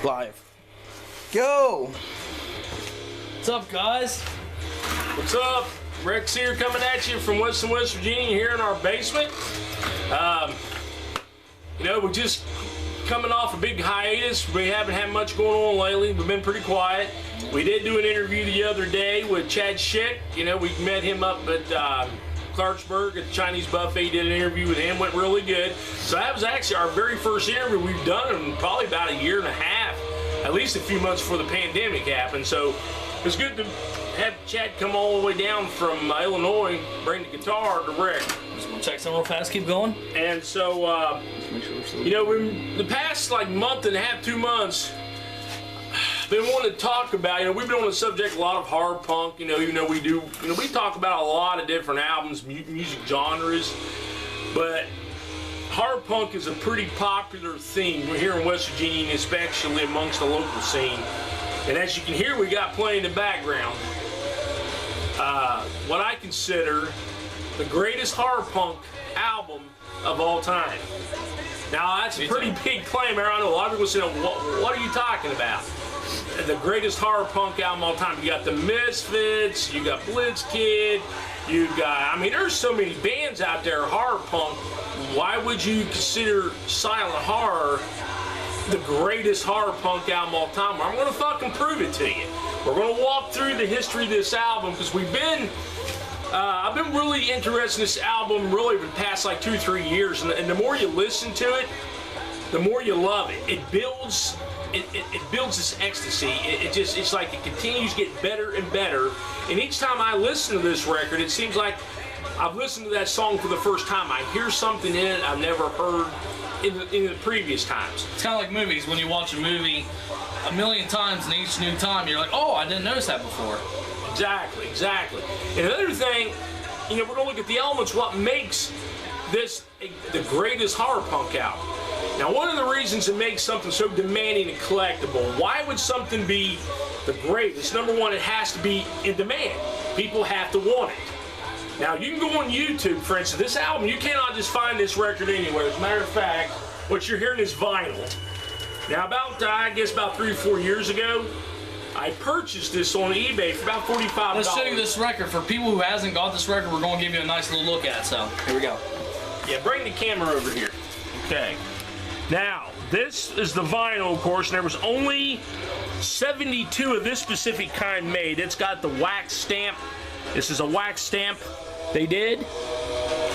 Live. Go! What's up, guys? What's up? Rex here coming at you from West Virginia here in our basement. You know, we're just coming off a big hiatus. We haven't had much going on lately. We've been pretty quiet. We did do an interview the other day with Chad Schick. You know, we met him up at Clarksburg at the Chinese buffet. Did an interview with him. Went really good. So that was actually our very first interview we've done in probably about a year and a half. At least a few months before the pandemic happened. So it's good to have Chad come all the way down from Illinois, bring the guitar to Rick. Just want to check some real fast, keep going. And so, you know, in the past like month and a half, 2 months, been wanting to talk about, you know, we've been on the subject a lot of hard punk, you know, even though we do, you know, we talk about a lot of different albums, music genres, but hard punk is a pretty popular theme here in West Virginia, and especially amongst the local scene. And as you can hear, we got playing in the background what I consider the greatest hard punk album of all time. Now, that's a pretty big claim. I know a lot of people say, what are you talking about? The greatest hard punk album of all time. You got the Misfits, you got Blitzkid, you got, I mean, there's so many bands out there, hard punk. Why would you consider Silent Horror the greatest hard punk album of all time? Well, I'm going to fucking prove it to you. We're going to walk through the history of this album because we've been, I've been really interested in this album really for the past like 2-3 years, and the more you listen to it, the more you love it. It builds, it builds this ecstasy. It's like it continues to get better and better. And each time I listen to this record, it seems like I've listened to that song for the first time. I hear something in it I've never heard in the previous times. It's kind of like movies. When you watch a movie a million times, and each new time you're like, oh, I didn't notice that before. Exactly, exactly. And another thing, you know, we're going to look at the elements, what makes this the greatest horror punk album. Now, one of the reasons it makes something so demanding and collectible, why would something be the greatest? Number one, it has to be in demand. People have to want it. Now, you can go on YouTube, for instance. This album, you cannot just find this record anywhere. As a matter of fact, what you're hearing is vinyl. Now, about, I guess, about 3 or 4 years ago, I purchased this on eBay for about $45. Let's show you this record. For people who hasn't got this record, we're going to give you a nice little look at it. So, here we go. Yeah, bring the camera over here. Okay. Now, this is the vinyl, of course, and there was only 72 of this specific kind made. It's got the wax stamp. This is a wax stamp they did.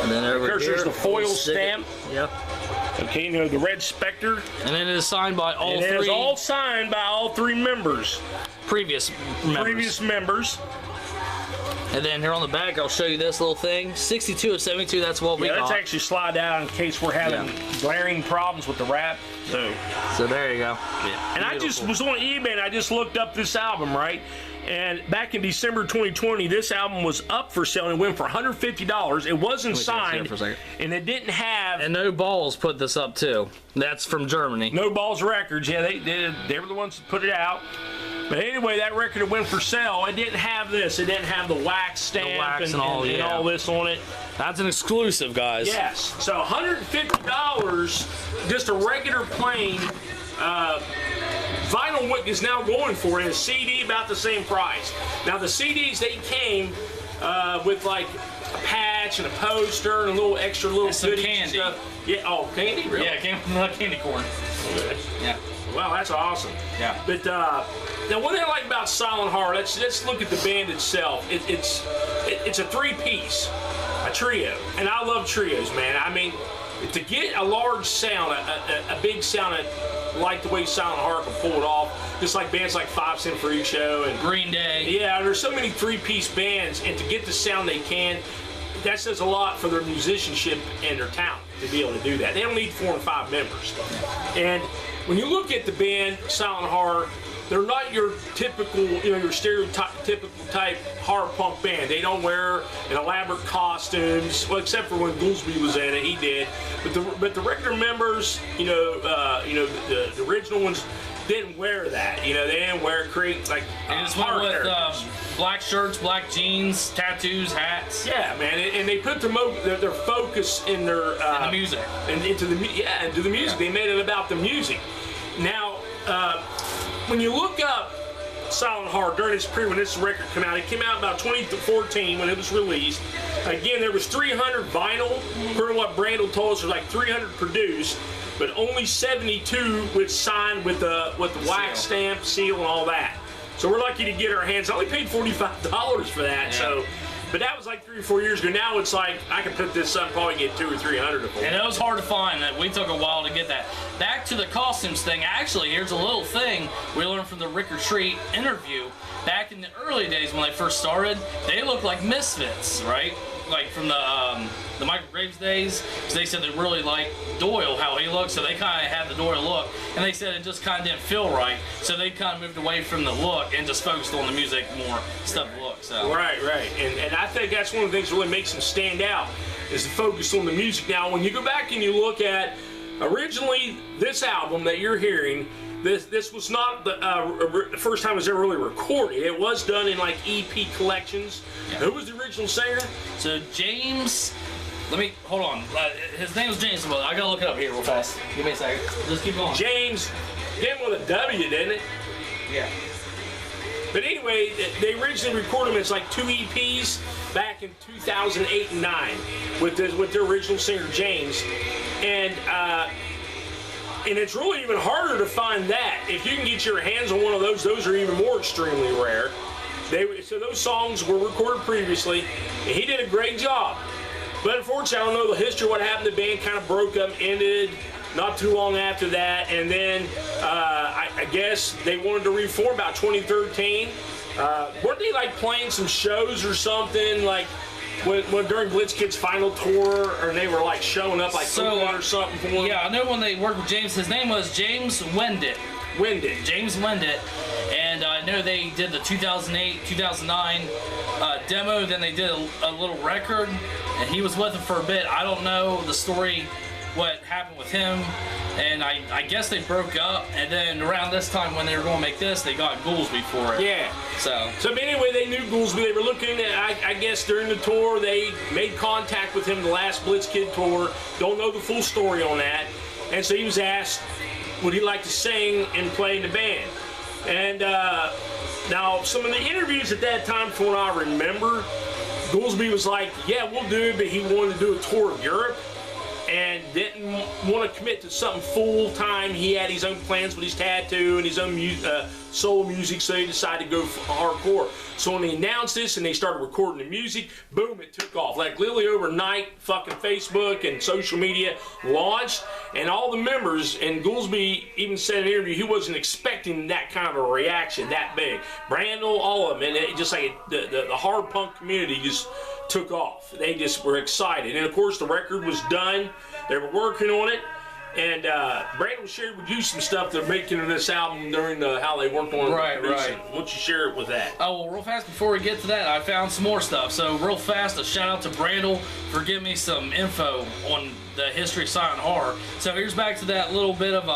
And then over here, there's the foil stamp. Yep. Okay, you know, the Red Spectre. And then it is signed by all three. It is all signed by all 3 members. Previous members. And then here on the back, I'll show you this little thing. 62 of 72, that's what we got. Let's actually slide out in case we're having glaring problems with the wrap. So there you go. Yeah. And I just was on eBay and I just looked up this album, right? And back in December 2020, this album was up for sale and it went for $150. It wasn't signed, and it didn't have... And No Balls put this up too. That's from Germany. No Balls Records, yeah, they were the ones that put it out. But anyway, that record that went for sale, it didn't have this. It didn't have the wax stamp and all this on it. That's an exclusive, guys. Yes. So $150, just a regular plain vinyl what is now going for, and a CD about the same price. Now the CDs, they came with like a patch and a poster and a little extra little goodies and stuff. Yeah. Oh, candy? Really? Yeah, it came from candy corn. Yeah. Wow, that's awesome. Yeah. But now, one thing I like about Silent Horror, let's look at the band itself. It's a 3-piece, a trio, and I love trios, man. I mean, to get a large sound, a big sound, like the way Silent Horror can pull it off, just like bands like 5 Cent Freak Show and Green Day. Yeah, there's so many 3-piece bands, and to get the sound they can, that says a lot for their musicianship and their talent to be able to do that. They don't need 4 and 5 members. And when you look at the band Silent Horror, they're not your typical, you know, your stereotypical type hard punk band. They don't wear an elaborate costumes, well, except for when Goolsby was in it, he did. But the regular members, the original ones didn't wear that. You know, they didn't wear like. They just went with black shirts, black jeans, tattoos, hats. Yeah, man, and they put their focus in their in the music and into the music. Yeah. They made it about the music. Now, when you look up Silent Heart during this period when this record came out, it came out about 2014 when it was released. Again, there was 300 vinyl. Per what Brandel told us, there was like 300 produced, but only 72 which signed with the wax stamp, seal, and all that. So we're lucky to get our hands. I only paid $45 for that. Yeah. So. But that was like 3 or 4 years ago. Now it's like I can put this up, probably get 200 or 300 of them. And it was hard to find. That we took a while to get that. Back to the costumes thing. Actually, here's a little thing we learned from the Rick Retreat interview. Back in the early days when they first started, they looked like misfits, right? Like from the Michael Graves days. So they said they really liked Doyle, how he looked, so they kind of had the Doyle look. And they said it just kind of didn't feel right, so they kind of moved away from the look and just focused on the music more, stuff look. So. Right. And I think that's one of the things that really makes them stand out, is the focus on the music. Now, when you go back and you look at, originally, this album that you're hearing, this was not the first time it was ever really recorded. It was done in like EP collections. Yeah. Who was the original singer? So James, hold on. His name was James. Well, I gotta look it up here real fast. Give me a second. Just keep going. James, came with a W, didn't it? Yeah. But anyway, they originally recorded them as like 2 EPs back in 2008 and 9 with their original singer James, and it's really even harder to find that. If you can get your hands on one of those are even more extremely rare. So those songs were recorded previously, and he did a great job. But unfortunately, I don't know the history of what happened. The band kind of broke up, ended not too long after that, and then I guess they wanted to reform about 2013. Weren't they like playing some shows or something like when during Blitzkid's final tour, or they were like showing up like or something for him? Yeah, I know when they worked with James. His name was James Wenditt. James Wenditt. And I know they did the 2008, 2009 demo. Then they did a little record, and he was with them for a bit. I don't know the story, what happened with him, and I guess they broke up, and then around this time when they were going to make this, they got Goolsby for it. Yeah. So anyway, they knew Goolsby. They were looking at, I guess during the tour, they made contact with him the last Blitzkid tour. Don't know the full story on that. And so he was asked, would he like to sing and play in the band? And now, some of the interviews at that time, from what I remember, Goolsby was like, yeah, we'll do it, but he wanted to do a tour of Europe and didn't want to commit to something full-time. He had his own plans with his tattoo and his own solo music, so he decided to go hardcore. So when they announced this and they started recording the music, boom, it took off. Like literally overnight, fucking Facebook and social media launched, and all the members, and Goolsby even said in an interview he wasn't expecting that kind of a reaction that big. Brandel, all of them, and it just like the hard punk community just took off. They just were excited. And of course the record was done. They were working on it. And Brandel shared with you some stuff they're making of this album during how they worked on it. Right. Why don't you share it with that? Oh, well, real fast before we get to that, I found some more stuff. So real fast, a shout out to Brandel for giving me some info on the history of silent horror. So here's back to that little bit of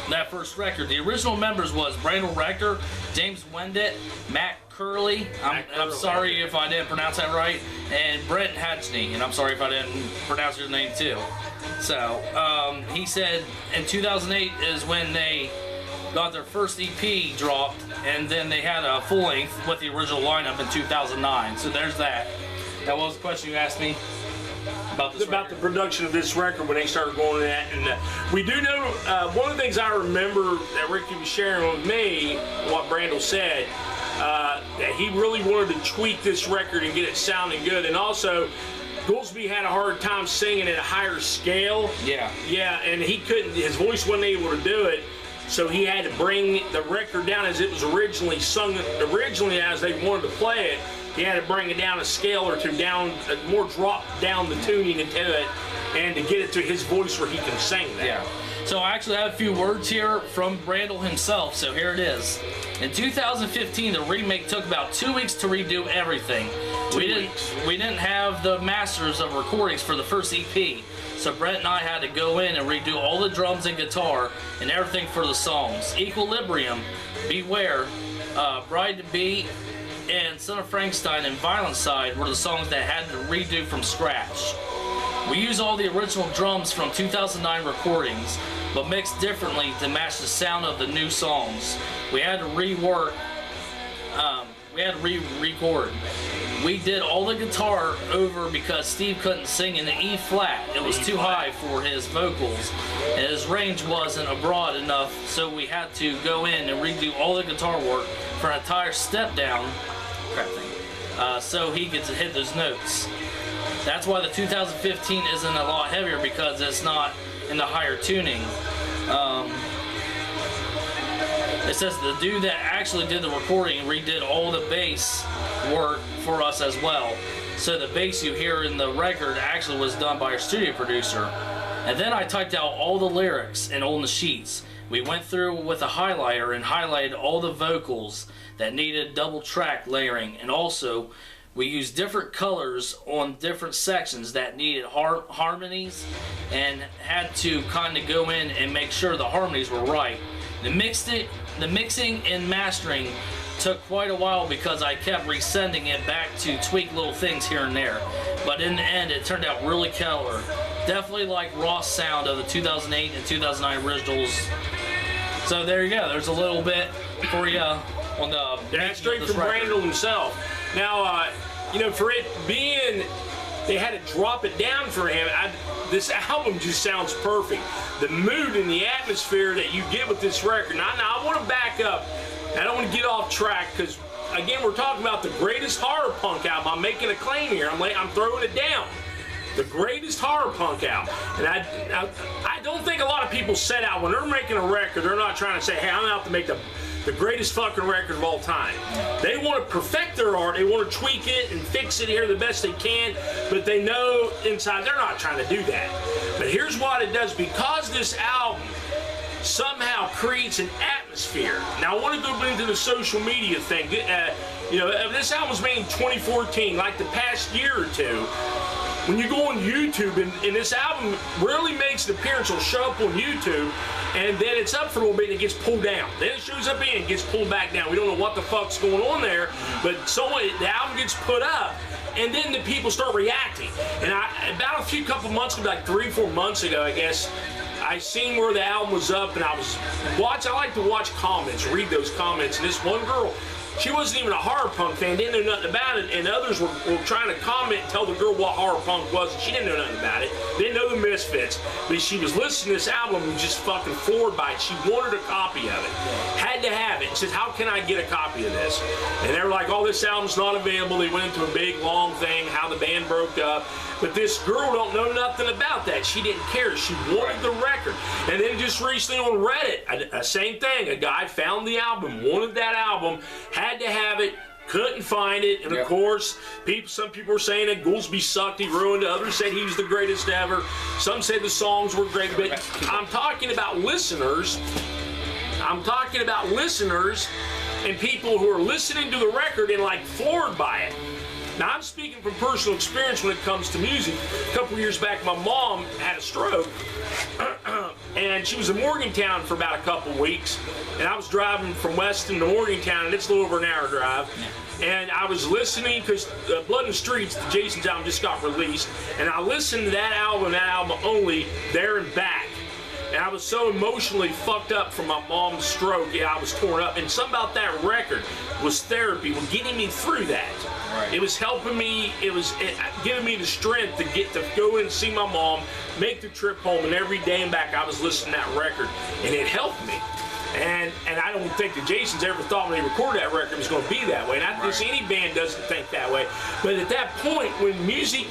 that first record. The original members was Brandel Rector, James Wenditt, Matt Curley, I'm sorry if I didn't pronounce that right, and Brent Hatchney, and I'm sorry if I didn't pronounce his name too. So, he said in 2008 is when they got their first EP dropped, and then they had a full length with the original lineup in 2009. So there's that. That was the question you asked me about this about the production of this record when they started going at that. And we do know one of the things I remember that Ricky was sharing with me, what Brandel said, that he really wanted to tweak this record and get it sounding good, and also Goolsby had a hard time singing at a higher scale. Yeah, and he couldn't. His voice wasn't able to do it, so he had to bring the record down as it was originally sung. Originally, as they wanted to play it, he had to bring it down a scale or two down, more drop down the tuning into it, and to get it to his voice where he can sing that. Yeah. So I actually have a few words here from Brandel himself, so here it is. In 2015, the remake took about 2 weeks to redo everything. We didn't have the masters of recordings for the first EP, so Brett and I had to go in and redo all the drums and guitar and everything for the songs. Equilibrium, Beware, Bride to Be, and Son of Frankenstein and Violent Side were the songs that had to redo from scratch. We used all the original drums from 2009 recordings. but mixed differently to match the sound of the new songs. We had to rework. We had to re-record. We did all the guitar over because Steve couldn't sing in the E flat. It was too high for his vocals, and his range wasn't broad enough, so we had to go in and redo all the guitar work for an entire step down, so he gets to hit those notes. That's why the 2015 isn't a lot heavier, because it's not in the higher tuning. It says the dude that actually did the recording redid all the bass work for us as well. So the bass you hear in the record actually was done by our studio producer. And then I typed out all the lyrics and on the sheets. We went through with a highlighter and highlighted all the vocals that needed double track layering, and also we used different colors on different sections that needed harmonies, and had to kind of go in and make sure the harmonies were right. The mixing and mastering took quite a while because I kept resending it back to tweak little things here and there. But in the end, it turned out really killer. Definitely like raw sound of the 2008 and 2009 originals. So there you go. There's a little bit for you on the... Yeah, straight from Randall himself. Now, you know, for it being... They had to drop it down for him. This album just sounds perfect. The mood and the atmosphere that you get with this record. Now I want to back up. I don't want to get off track because, again, we're talking about the greatest horror punk album. I'm making a claim here. I'm throwing it down. The greatest horror punk album. And I don't think a lot of people set out when they're making a record, they're not trying to say, hey, I'm out to make the greatest fucking record of all time. They want to perfect their art, they want to tweak it and fix it here the best they can, but they know inside they're not trying to do that. But here's what it does, because this album somehow creates an atmosphere. Now I want to go into the social media thing. You know, this album was made in 2014, like the past year or two. When you go on YouTube, and this album rarely makes an appearance, it'll show up on YouTube, and then it's up for a little bit and it gets pulled down. Then it shows up again and gets pulled back down. We don't know what the fuck's going on there, but the album gets put up, and then the people start reacting. And about a couple months ago, like 3-4 months ago, I guess, I seen where the album was up, and I like to watch comments, read those comments, and this one girl, she wasn't even a horror punk fan, didn't know nothing about it, and others were trying to comment and tell the girl what horror punk was, and she didn't know nothing about it, didn't know the Misfits, but she was listening to this album and just fucking floored by it. She wanted a copy of it, had to have it, and said, how can I get a copy of this? And they were like, oh, this album's not available. They went into a big, long thing, how the band broke up, but this girl don't know nothing about that. She didn't care. She wanted the record. And then just recently on Reddit, same thing, a guy found the album, wanted that album, had to have it, couldn't find it, and of course, some people were saying that Goolsby sucked, he ruined it, others said he was the greatest ever, some said the songs were great, but I'm talking about listeners, and people who are listening to the record and like floored by it. Now, I'm speaking from personal experience when it comes to music. A couple years back, my mom had a stroke, and she was in Morgantown for about a couple weeks, and I was driving from Weston to Morgantown, and it's a little over an hour drive, and I was listening, because Blood in the Streets, Jason's album, just got released, and I listened to that album only, there and back. And I was so emotionally fucked up from my mom's stroke. Yeah, I was torn up. And something about that record was therapy, was getting me through that. Right. It was helping me, it giving me the strength to go in and see my mom, make the trip home, and every day and back I was listening to that record, and it helped me. And I don't think that Jason's ever thought when he recorded that record it was going to be that way. And I think any band doesn't think that way. But at that point, when music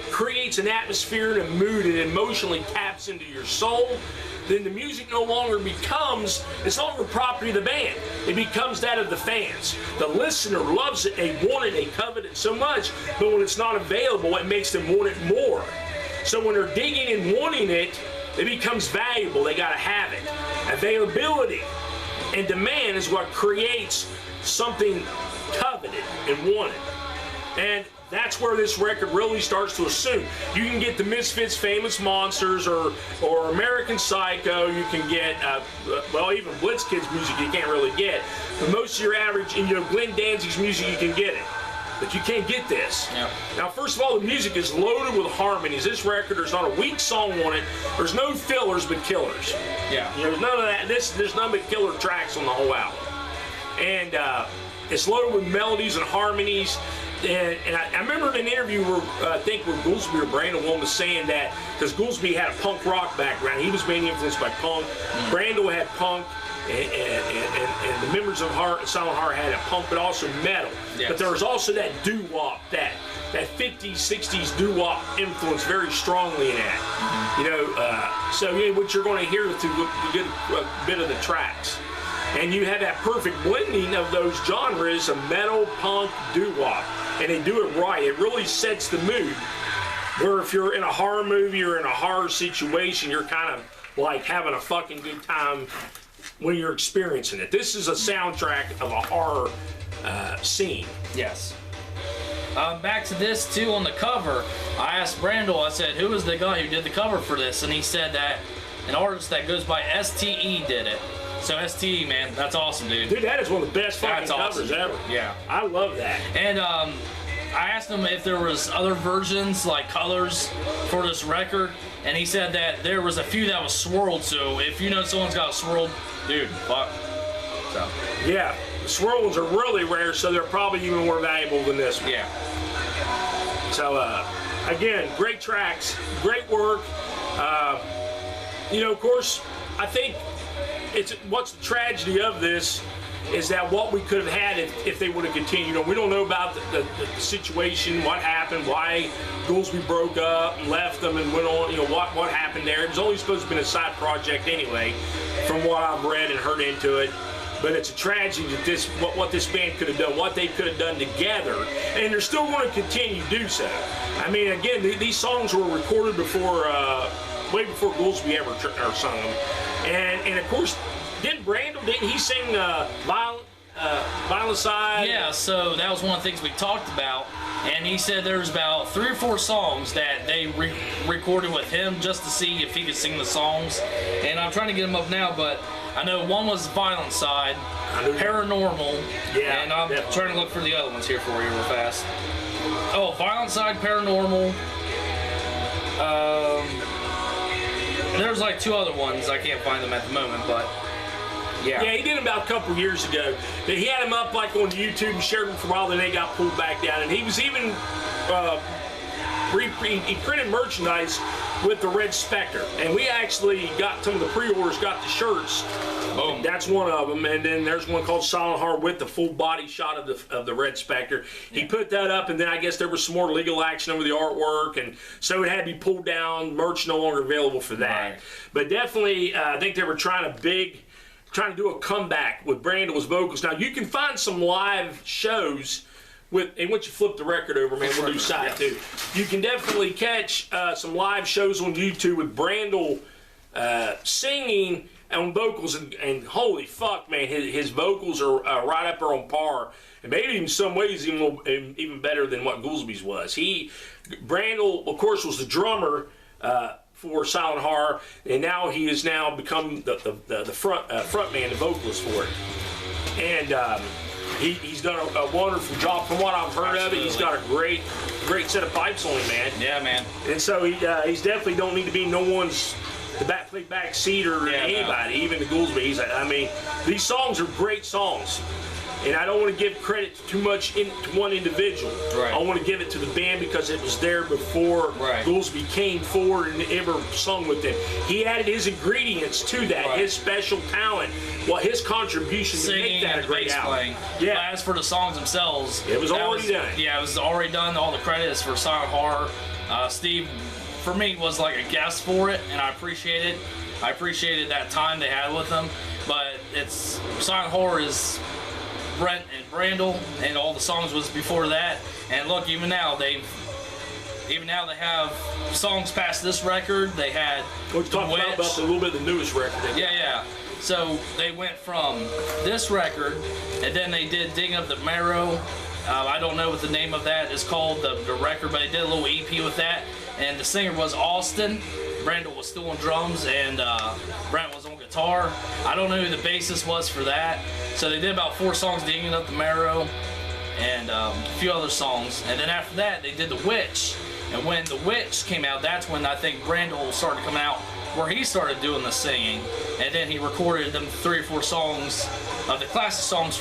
creates an atmosphere and a mood and emotionally taps into your soul, then the music no longer becomes, it's no longer property of the band. It becomes that of the fans. The listener loves it, they want it, they covet it so much, but when it's not available, it makes them want it more. So when they're digging and wanting it, it becomes valuable, they gotta have it. Availability and demand is what creates something coveted and wanted. And that's where this record really starts to assume. You can get the Misfits' Famous Monsters or American Psycho. You can get, well, even Blitzkid's music you can't really get. But most of your average, and Glenn Danzig's music you can get it. but you can't get this. Yeah. Now, first of all, the music is loaded with harmonies. This record, there's not a weak song on it. There's no fillers but killers. Yeah. There's none of that. There's none but killer tracks on the whole album. And it's loaded with melodies and harmonies. And I remember in an interview where I think where Goolsby or Brandel one was saying that, because Goolsby had a punk rock background. He was mainly influenced by punk. Brandel had punk. And the members of Silent Heart had a punk, but also metal. Yes. But there was also that doo-wop, that 50s, 60s doo-wop influence very strongly in that. You know, so what you're going to hear through a bit of the tracks. And you have that perfect blending of those genres of metal, punk, doo-wop. And they do it right. It really sets the mood. Where if you're in a horror movie or in a horror situation, you're kind of like having a fucking good time when you're experiencing it. This is a soundtrack of a horror scene. Yes. Back to this too, on the cover, I asked Brandel, I said, who was the guy who did the cover for this? And he said that an artist that goes by STE did it. So STE, man, that's awesome, dude. Dude, that is one of the best fucking covers ever. Yeah. I love that. And I asked him if there was other versions, like colors, for this record, and he said that there was a few that was swirled, so if you know someone's got a swirled, dude, fuck. So. Yeah, the swirl ones are really rare, so they're probably even more valuable than this one. Yeah. So, again, great tracks, great work. You know, of course, I think what's the tragedy of this is that what we could have had if they would have continued. You know, we don't know about the situation, what happened, why Goolsby broke up and left them and went on, you know, what happened there. It was only supposed to have been a side project anyway, from what I've read and heard into it. But it's a tragedy that what this band could have done, what they could have done together, and they're still going to continue to do so. I mean, again, these songs were recorded before, way before Goolsby ever sung them. And of course, didn't he sing Violent Side? Yeah, so that was one of the things we talked about, and he said there's about 3 or 4 songs that they recorded with him just to see if he could sing the songs, and I'm trying to get them up now, but I know one was Violent Side, Paranormal, yeah, and I'm trying to look for the other ones here for you real fast. Oh, Violent Side, Paranormal, there's like 2 other ones. I can't find them at the moment, but yeah. Yeah, he did them about a couple years ago. He had them up like on YouTube and shared them for a while, then they got pulled back down. And he was even, he printed merchandise with the Red Spectre. And we actually got some of the pre-orders, got the shirts. Boom. That's one of them. And then there's one called Silent Heart with the full body shot of the Red Spectre. He put that up, and then I guess there was some more legal action over the artwork, and so it had to be pulled down. Merch no longer available for that. Right. But definitely, I think they were trying to do a comeback with Brandel's vocals. Now, you can find some live shows and once you flip the record over, man, we'll do side 2. You can definitely catch some live shows on YouTube with Brandel singing on vocals, and holy fuck, man, his vocals are right up there on par, and maybe in some ways even better than what Goolsby's was. Brandel, of course, was the drummer for Silent Horror, and now he has now become the front man, the vocalist for it. And he's done a wonderful job. From what I've heard of it, he's got a great set of pipes on him, man. Yeah, man. And so he's definitely don't need to be no one's back seat or anybody, even the Goolsby. I mean, these songs are great songs. And I don't want to give credit too much to one individual. Right. I want to give it to the band because it was there before Goolsby came forward and ever sung with them. He added his ingredients to that, his special talent, his contribution singing to make that a great album. Playing. Yeah. But as for the songs themselves, it was already done. Yeah, it was already done. All the credits for Silent Horror. Steve, for me, was like a guest for it, and I appreciate it. I appreciated that time they had with them. But Silent Horror is Brent and Brandel, and all the songs was before that. And look, even now they have songs past this record. They had We'll talk about a little bit of the newest record. Yeah. So they went from this record, and then they did Digging Up the Marrow. I don't know what the name of that is called, the record, but they did a little EP with that. And the singer was Austin. Brandel was still on drums, and Brent was on guitar. I don't know who the bassist was for that. So they did about 4 songs, Digging Up the Marrow. and a few other songs. And then after that, they did The Witch. And when The Witch came out, that's when I think Brandel started coming out, where he started doing the singing. And then he recorded them 3 or 4 songs of the classic songs